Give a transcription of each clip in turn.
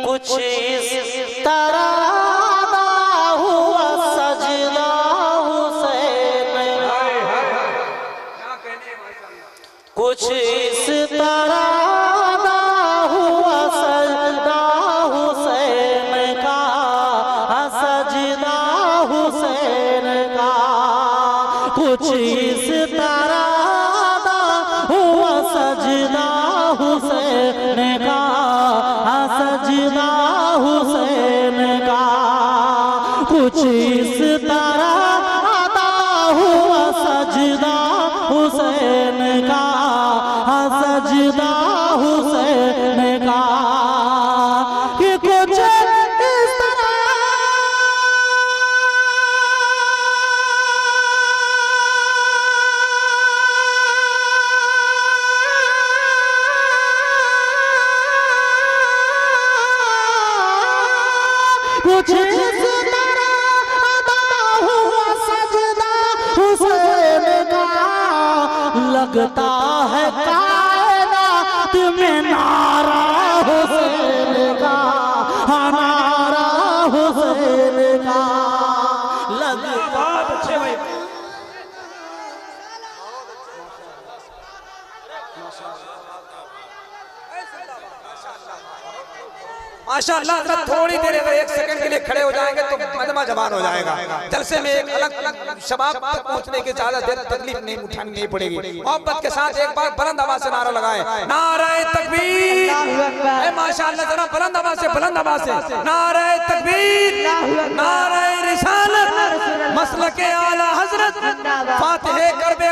कुछ इस तरह हुआ सजदा हुसैन, कुछ इस तरह हुआ सजदा हुसैन का, सजदा हुसैन का। कुछ इस तरह हुआ सजदा हुसैन का, सजदा हुसैन का। कुछ इस तरह हुआ सजदा हुसैन का, सजदा हुसैन का। कि कुछ इस तरह कुछ इस तरह अदा हुआ सजदा हुसैन का। लगता है कायनात में नारा हुसैन का, नारा हुसैन का। लगता अच्छे भाई माशाअल्लाह। थोड़ी देर अगर एक सेकंड के लिए खड़े हो जाएंगे तो मजमा जवान हो जाएगा। जलसे में एक अलग अलग शबाब तक पहुंचने की ज्यादा देर तकलीफ नहीं उठानी नहीं पड़ेगी। मोहब्बत के साथ एक बार बुलंद आवाज से नारा लगाए, नारे तकबीर। माशाअल्लाह जरा बुलंद आवाज से, बुलंद आवाज से नारे तकबीर, नारे रिसालत, मसलके आला हजरत, फातिहे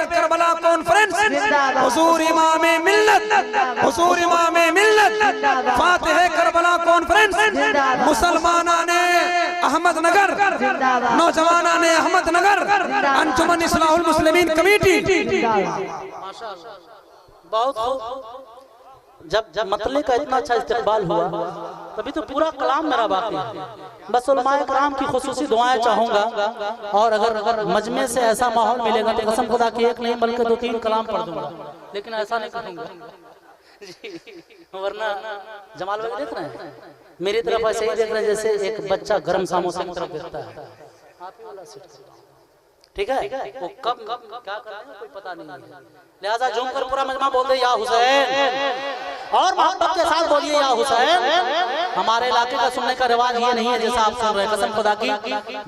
करबला कॉन्फ्रेंस, हुजूर इमामे मिल्लत, हुजूर इमामे मिल्लत, फातिहे करबला कॉन्फ्रेंस, मुसलमाना ने अहमदनगर, नौजवाना ने अहमदनगर, अंजुमन इस्लाहुल मुस्लिमीन कमेटी। बहुत जब मतले का इतना अच्छा इस्तेकबाल हुआ तभी तो पूरा कलाम मेरा बाकी है। बस उलमाए कराम की खुसूसी दुआएं चाहूंगा, और अगर मजमे से ऐसा माहौल मिलेगा तो कसम खुदा की एक नहीं बल्कि 2-3 कलाम पढ़ दूंगा, लेकिन ऐसा नहीं करूंगा वरना जमाल भाई देख रहे हैं मेरी तरफ ऐसे ही देख रहे हैं जैसे एक बच्चा गर्म समोसे की तरफ देखता है। ठीक है, वो कब क्या कर रहे हैं कोई पता नहीं है। लिहाजा झूम कर पूरा मजमा बोल दे या हुसैन, और मोहब्बत के साथ बोलिए या हुसैन। हमारे इलाके का सुनने का रिवाज ये नहीं है जैसा आप सुन रहे हैं। कसम खुदा की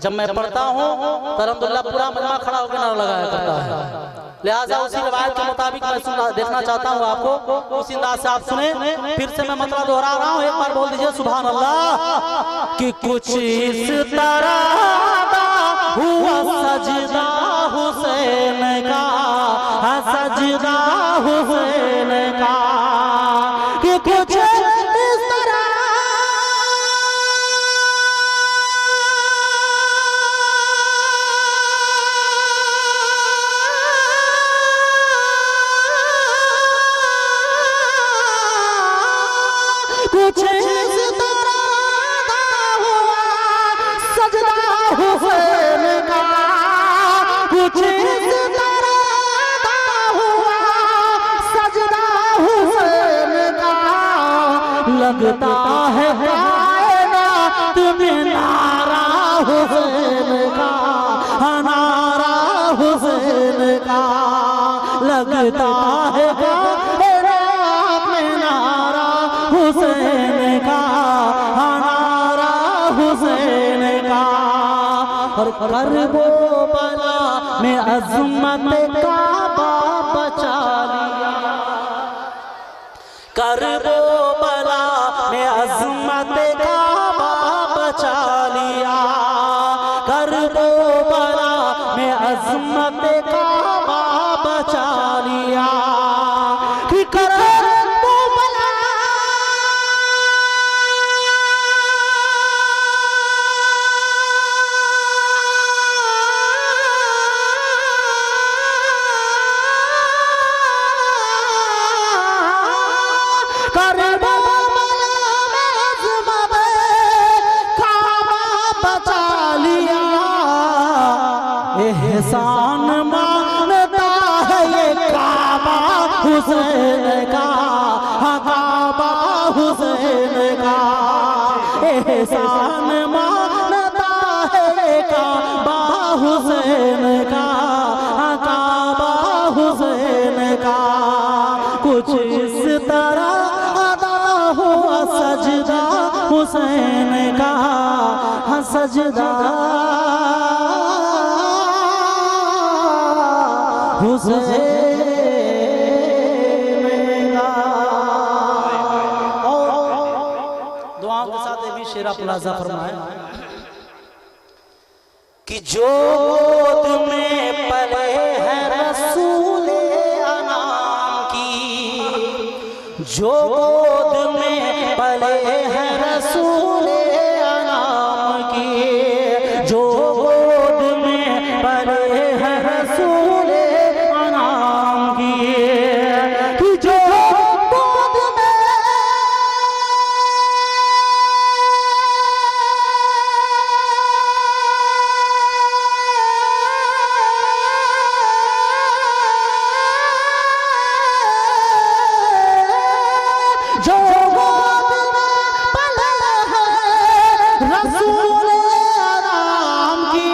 जब मैं पढ़ता हूँ तो अल्हम्दुलिल्लाह पूरा मजमा खड़ा होकर नारा लगाया करता है। लिहाजा उसी रिवायत के मुताबिक मैं देखना चाहता हूँ आपको, उसी अंदाज से आप सुने। फिर से मैं मतलब दोहरा रहा हूँ, एक बार बोल दीजिए सुभान अल्लाह। कि कुछ इस तरह हुआ सजदा हुसैन का, सजदा हुसैन का। कि कुछ इस तरह कुछ इस तरह हुआ सजदा हुसैन का। कुछ इस तरह हुआ सजदा हुसैन का। लगता है कायनात में नारा हुसैन का, नारा हुसैन का। लगता है कायनात में नारा हुसैन का, नारा हुसैन का। और करबो बला में अज़मत काबा बचा लिया, करबो बला में अज़मत काबा बचा लिया, करबो बला में अज़मत काबा बचा लिया। कि करबो बला करबो बला में अज़मत काबा बचा लिया। एहसान मानता है ये काबा हुसैन का, काबा हुसैन का, एहसान मानता है काबा हुसैन का, काबा हुसैन का। कुछ इस तरह अदा हुआ सजदा हुसैन का, सजदा हुसैन का। दुआओं के साथ ये भी शेर पुलाजा फरमाए कि जो गोद में पले हैं रसूले अनाम की, जो गोद में पले हैं रसूले अनाम की, जो गोद में पले हैं रसूले अनाम की, कि जो गोद में जो गोद में पला है रसूल आराम की,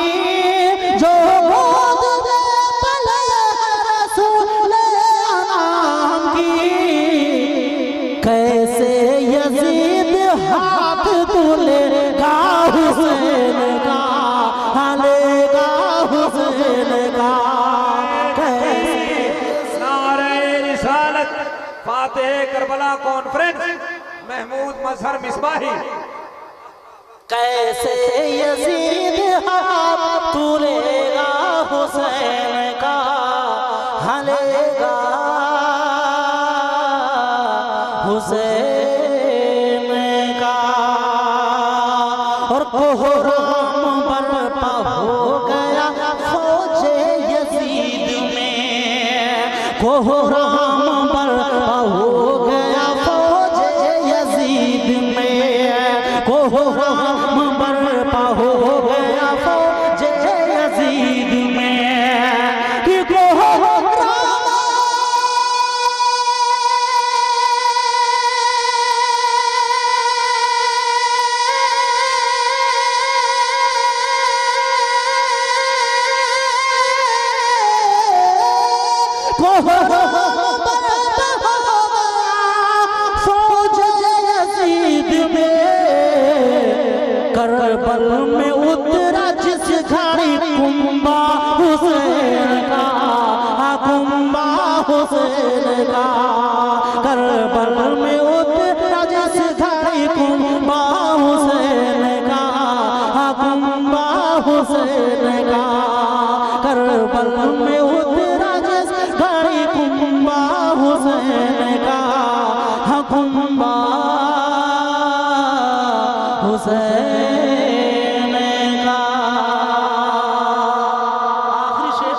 जो गोद में पला है रसूल आराम की। कैसे यजीद हाथ तुलेगा हुसैन का, हालेगा हुसैन का। कैसे नारे रिसालत फातेह करबला कॉन्फ्रेंस महमूद मजहर मिसबाही। कैसे यजीद हाथ तुलेगा हुसैन का, हलेगा हुसैन का। और कोहराम बरपा हो गया फौजे यजीद में, कोहराम बरपा हो गया फौजे यजीद में, कोहराम बरपा हो गया फौजे यजीद में, कि कोहराम करबल में उतरा जिस घड़ी कुंबा हुसैन का, कुंबा हुसैन का। करबल में उतरा जिस घड़ी कुंबा हुसैन का, कुंबा हुसैन का। करबल में उतरा जिस घड़ी कुंबा हुसैन का, कुंबा हुसैन का। आखिरी शेर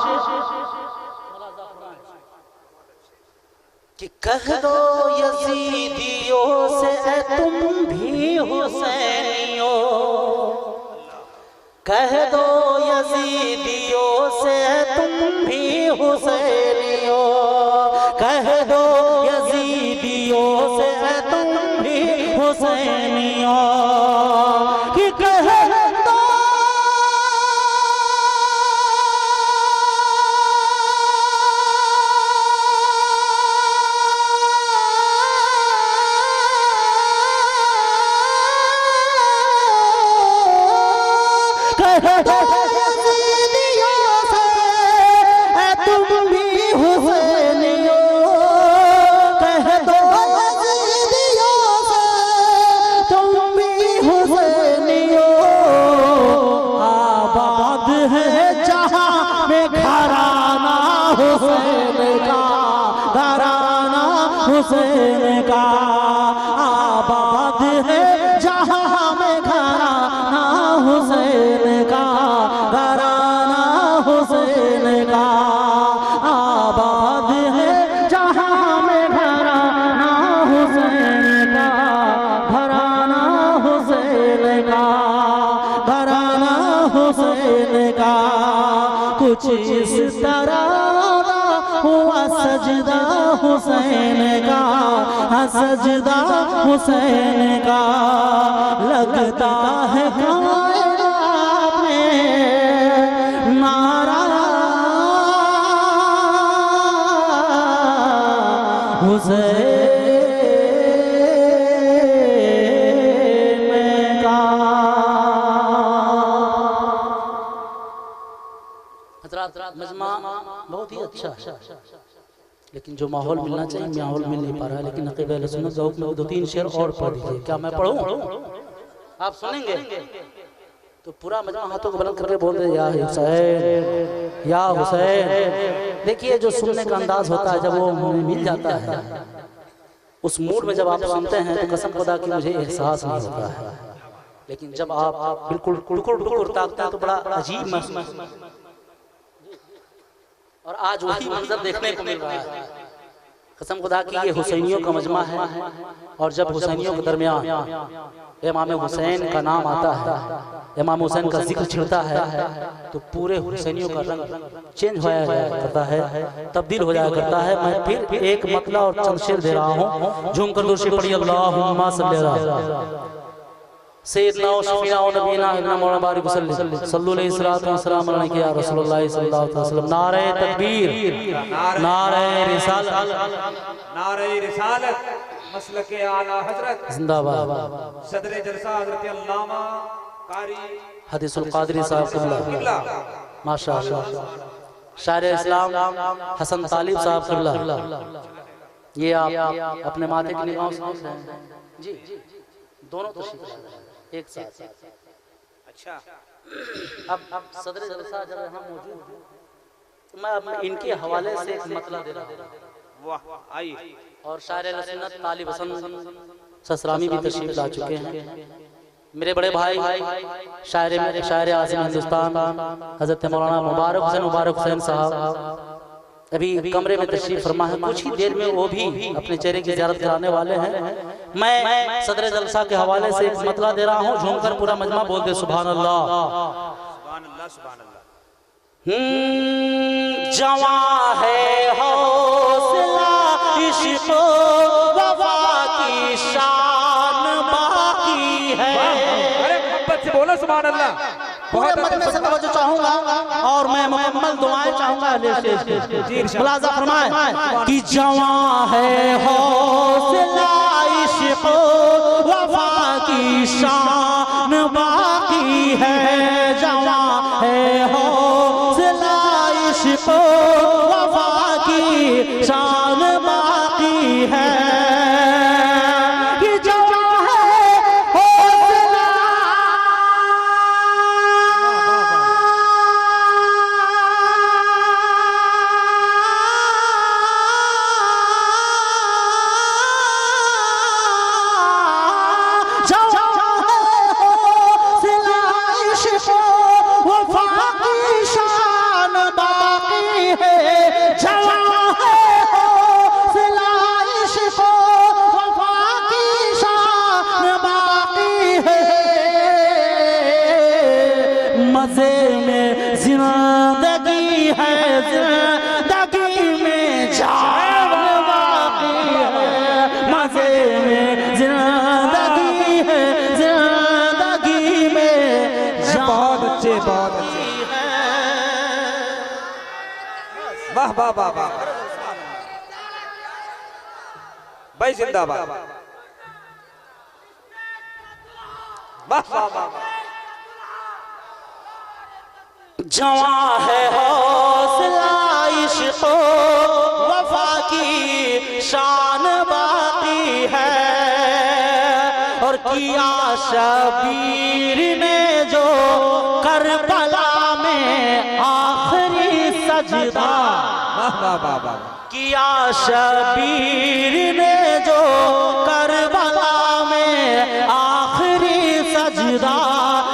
कि कह दो यजीदियों से तुम भी हुसैनियों, कह दो यजीदियों से तुम भी हुसैनियों, कह दो यजीदियों से तुम भी हुसैनियों, कि कह दो कह दो यजीदियों से तुम भी हुसैनियों, कह दो यजीदियों से तुम भी हुसैनियों। आबाद है जहां में घराना हुसैन का, घराना हुसैन का। आबाद है जहां में घराना हुसैन का, घराना हुसैन का। आबाद है जहां में घराना हुसैन का, घराना हुसैन का, घराना हुसैन का। कुछ इस तरह हुआ सजदा हुसैन का, सजदा हुसैन का लगता है कायनात में नारा हुसैन का। हज़रात मजमा बहुत ही अच्छा है, लेकिन जो माहौल मिलना चाहिए माहौल मिल नहीं पा रहा है। लेकिन नक़ीब अहले सुन्नत ज़ौक़ में 2-3 शेर और पढ़ दीजिए। क्या मैं पढ़ूं? आप सुनेंगे तो पूरा मजमा हाथों को बुलंद करके बोल दे या हुसैन, या हुसैन। देखिए जो सुनने का अंदाज होता है, जब वो हमें मिल जाता है, उस मूड में जब आप सुनते हैं तो कसम खुदा की मुझे एहसास नहीं होता है। लेकिन जब आप बिल्कुल टुकुर ताकते हैं तो बड़ा अजीब महसूस। और आज वही मंजर देखने को मिल रहा है। कसम खुदा की ये हुसैनियों का मजमा है, और जब हुसैनियों के दरमियान इमाम हुसैन का नाम आता है, इमाम हुसैन का जिक्र छिड़ता है, तो पूरे हुसैनियों का रंग चेंज हो जाया करता है, तब्दील हो जाया करता है। मैं फिर एक मतला और चंद शेर दे रहा हूँ, झूम कर दुरूद पढ़िए अल्लाहुम्मा सल्ली अला सैयदना व शफीना व नबीना इब्न मौलाना बारिक सल्लल्लाहु अलैहि वसल्लम या रसूलुल्लाह सल्लल्लाहु अलैहि वसल्लम। नारे तकबीर, नारे रिसालत, नारे रिसालत, मसलके आला हजरत जिंदाबाद। सदरे जलसा हजरत अल्लामा कारी हदीसुल कादरी साहब क़िबला माशाअल्लाह, शायर इस्लाम हसन तालिब साहब क़िबला। ये आप अपने माथे की निगाहों से देख रहे हैं जी, दोनों तो एक साथ। अच्छा, अब सदर जलसा जब यहाँ मौजूद हूँ तो मैं अब इनके हवाले से एक मतला दे रहा हूँ। वाह आइए। और शायर सुन्नत तालिब हसन ससरामी भी तशरीफ ला चुके हैं। मेरे बड़े भाई शायर आज़म हिंदुस्तान हजरत मौलाना मुबारक हुसैन साहब अभी कमरे में तशरीफ फरमा है। कुछ ही देर में वो भी अपने चेहरे की ज़ियारत कराने वाले हैं। मैं सदर जलसा के हवाले से एक मतला दे रहा हूँ, झूमकर पूरा मजमा बोल दे सुभान अल्लाह। सुभान अल्लाह, सुभान अल्लाह। जवां है हौसला इश्क़ वफ़ा की शान बाकी है। अरे मोहब्बत से बोलो सुभान अल्लाह। पूरे मजमे से तवज्जो चाहूंगा और मैं मुकम्मल दुआएं चाहूंगा। मुलाज़ा फरमाएं कि जवां है हौसला इश्क़ वफ़ा की शान बाकी है। जवां है हौसला इश्क़ वफ़ा की शान बाकी है। मज़े में जिंदगी है, जिंदगी में जान बाकी है। मज़े में जिंदगी है, जिंदगी में बहुत अच्छे, बहुत अच्छे। वाह वाह वाह वाह भाई, जिंदाबाद। वाह वाह वाह। जवां है हौसला इश्क़ वफ़ा की शान बाकी है। और किया शबीर ने जो करबला में आखिरी सजदा, किया शबीर ने जो करबला में आखिरी सजदा,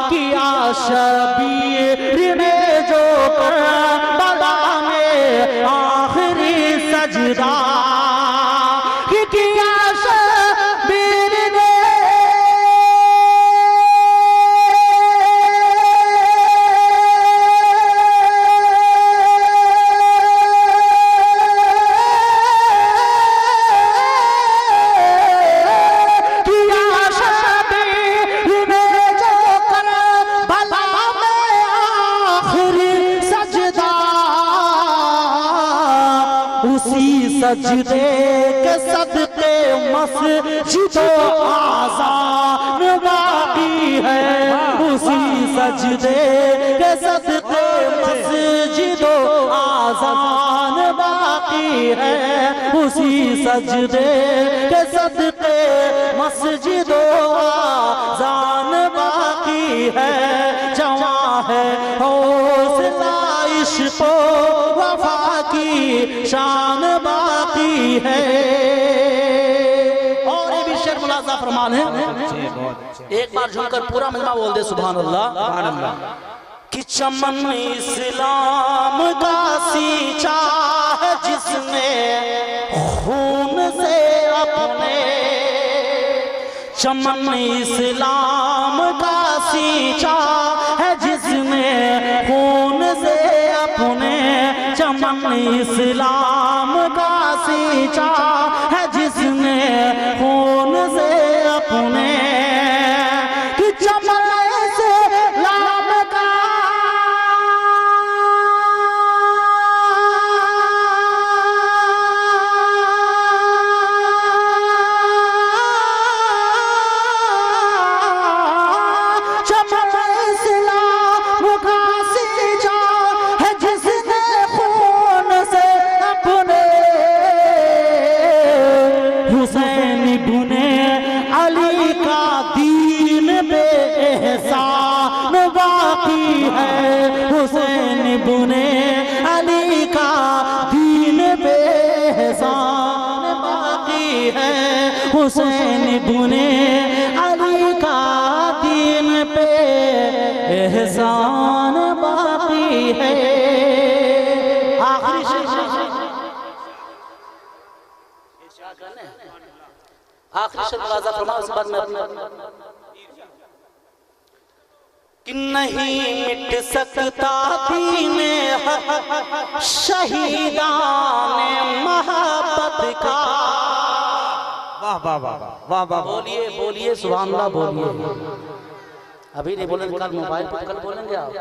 किया शबीर ने जो करबला में आखिरी सजदा, किया शबीर ने सजदे के सदके मस्जिदो आज़ान बाकी है, उसी सजदे के सदके मस्जिदो आज़ान बाकी है, उसी सजदे के सदके मस्जिदो आज़ान बाकी है। जवां है हौसला इश्क़ वफ़ा की शान बाकी है। और ये भी शेर मुलाज़ा फरमान है, एक बार झुमकर पूरा मजमा बोल दे सुभान अल्लाह, सुभान अल्लाह। कि चमन इस्लाम का सींचा है जिसने खून से अपने, चमन इस्लाम का सींचा है जिसने खून से अपने, चमन इस्लाम का सींचा है जिसने खून से अपने। कि चमन इस्लाम का बुने अली का दीन पे एहसान बाकी है, हुसैन बुने अली का दीन पे एहसान बाकी है। आखिरी शेर मुलाज़ा फरमाओ इस बात में कि नहीं मिट सकता दीने हक शहीदाने मोहब्बत का। वाह वाह वाह वाह वाह, बोलिए बोलिए सुभान अल्लाह बोलिए। अभी नहीं बोलेंगे, कल मोबाइल पर कल बोलेंगे आप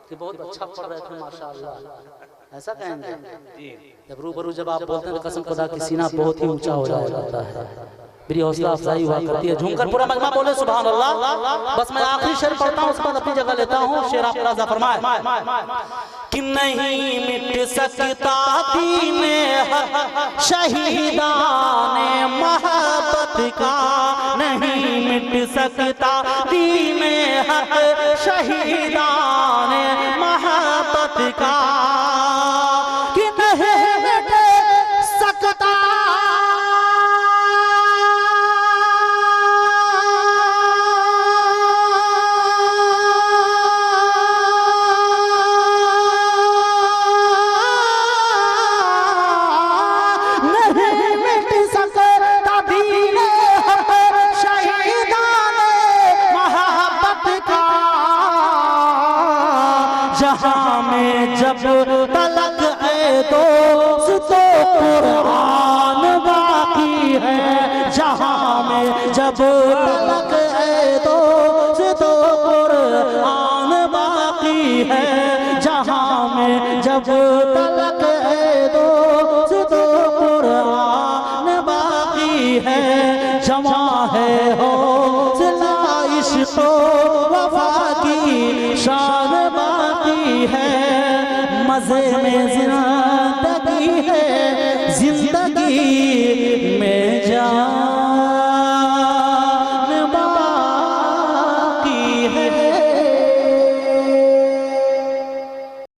कि बहुत अच्छा पढ़ रहे थे माशाअल्लाह, ऐसा कहेंगे। जब रूबरू जब आप बोलते हैं तो कसम खुदा की सीना बहुत ही ऊंचा हो जाता है, मेरी हौसला अफजाई हुआ करती है। झूमकर पूरा मजमा बोले सुभान अल्लाह। बस मैं आखिरी शेर पढ़ता हूँ, उसके बाद अपनी जगह लेता हूँ। शेर आप मुलाज़ा फरमाए कि नहीं मिट सकता दीने हक शहीदाने मोहब्बत का, नहीं मिट सकता दीने हक शहीदाने मोहब्बत का। कि नहीं मिट सकता जहां में जब तलक दोस्तों कुरान बाकी है, जहां में जब तलक दोस्तों कुरान बाकी है, जहां में जब तलक दोस्तों कुरान बाकी है। जवां है हौसला इश्क़ वफ़ा की शान बाकी है, मज़े में जिंदगी है जिंदगी